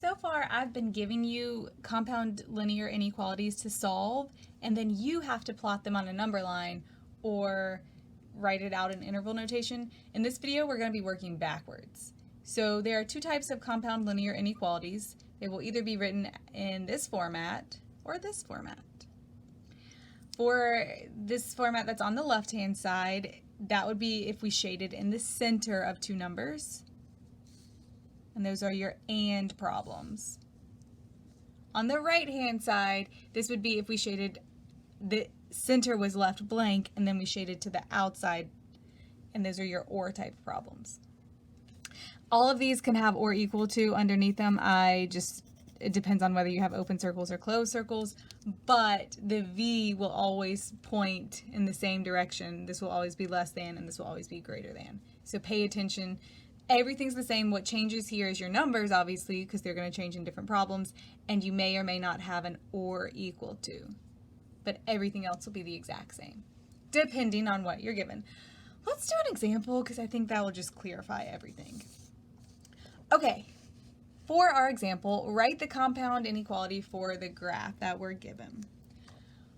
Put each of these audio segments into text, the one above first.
So far, I've been giving you compound linear inequalities to solve, and then you have to plot them on a number line or write it out in interval notation. In this video, we're going to be working backwards. So there are two types of compound linear inequalities. They will either be written in this format or this format. For this format that's on the left-hand side, that would be if we shaded in the center of two numbers. And those are your AND problems. On the right-hand side, this would be if we shaded, the center was left blank, and then we shaded to the outside, and those are your OR type problems. All of these can have or equal to underneath them. It depends on whether you have open circles or closed circles, but the V will always point in the same direction. This will always be less than, and this will always be greater than. So pay attention. Everything's the same. What changes here is your numbers, obviously, because they're going to change in different problems, and you may or may not have an or equal to, but everything else will be the exact same, depending on what you're given. Let's do an example, because I think that will just clarify everything. Okay, for our example, write the compound inequality for the graph that we're given.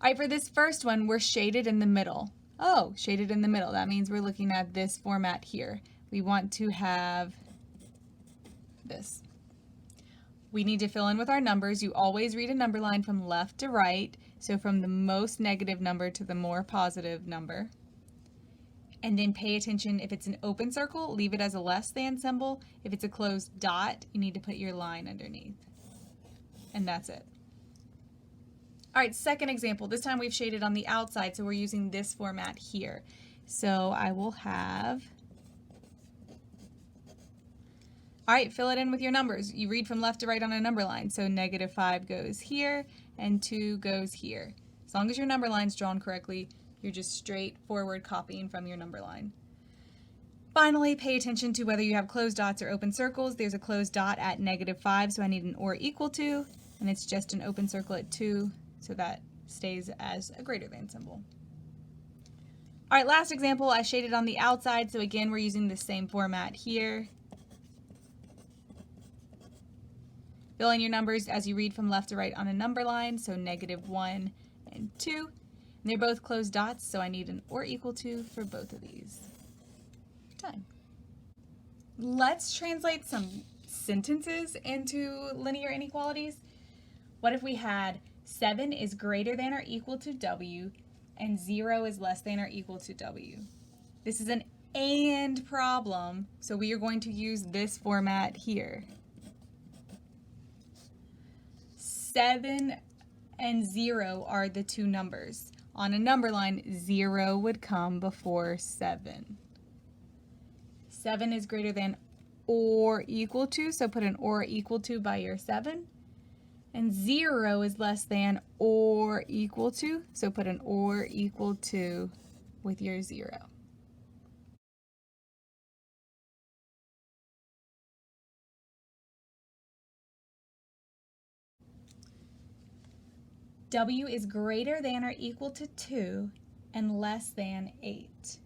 All right, for this first one, we're shaded in the middle. Oh, shaded in the middle. That means we're looking at this format here. We want to have this. We need to fill in with our numbers. You always read a number line from left to right, so from the most negative number to the more positive number. And then pay attention, if it's an open circle, leave it as a less than symbol. If it's a closed dot, you need to put your line underneath. And that's it. All right, second example. This time we've shaded on the outside, so we're using this format here. So I will have... All right, fill it in with your numbers. You read from left to right on a number line. So -5 goes here and 2 goes here. As long as your number line's drawn correctly, you're just straightforward copying from your number line. Finally, pay attention to whether you have closed dots or open circles. There's a closed dot at -5, so I need an or equal to, and it's just an open circle at 2, so that stays as a greater than symbol. All right, last example, I shaded on the outside, so again, we're using the same format here. Fill in your numbers as you read from left to right on a number line, so -1 and 2. And they're both closed dots, so I need an or equal to for both of these. Done. Let's translate some sentences into linear inequalities. What if we had 7 is greater than or equal to W and 0 is less than or equal to W? This is an AND problem, so we are going to use this format here. 7 and 0 are the two numbers. On a number line, 0 would come before 7. 7 is greater than or equal to, so put an or equal to by your 7. And 0 is less than or equal to, so put an or equal to with your 0. W is greater than or equal to 2 and less than 8.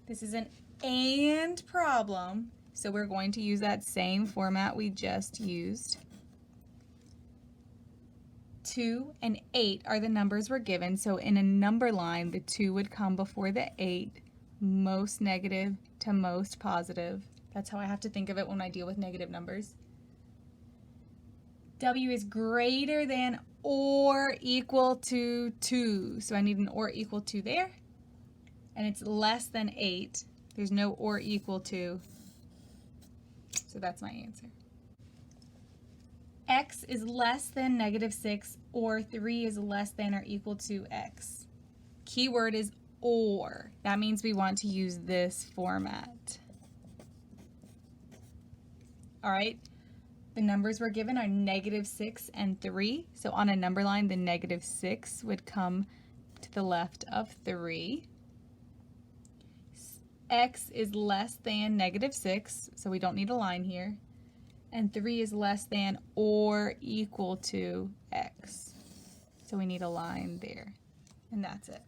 This is an AND problem, so we're going to use that same format we just used. 2 and 8 are the numbers we're given, so in a number line, the 2 would come before the 8, most negative to most positive. That's how I have to think of it when I deal with negative numbers. W is greater than or equal to 2. So I need an or equal to there. And it's less than 8. There's no or equal to. So that's my answer. X is less than -6 or 3 is less than or equal to X. Keyword is or. That means we want to use this format. All right. The numbers we're given are -6 and 3. So on a number line, the -6 would come to the left of 3. X is less than -6, so we don't need a line here. And 3 is less than or equal to X. So we need a line there. And that's it.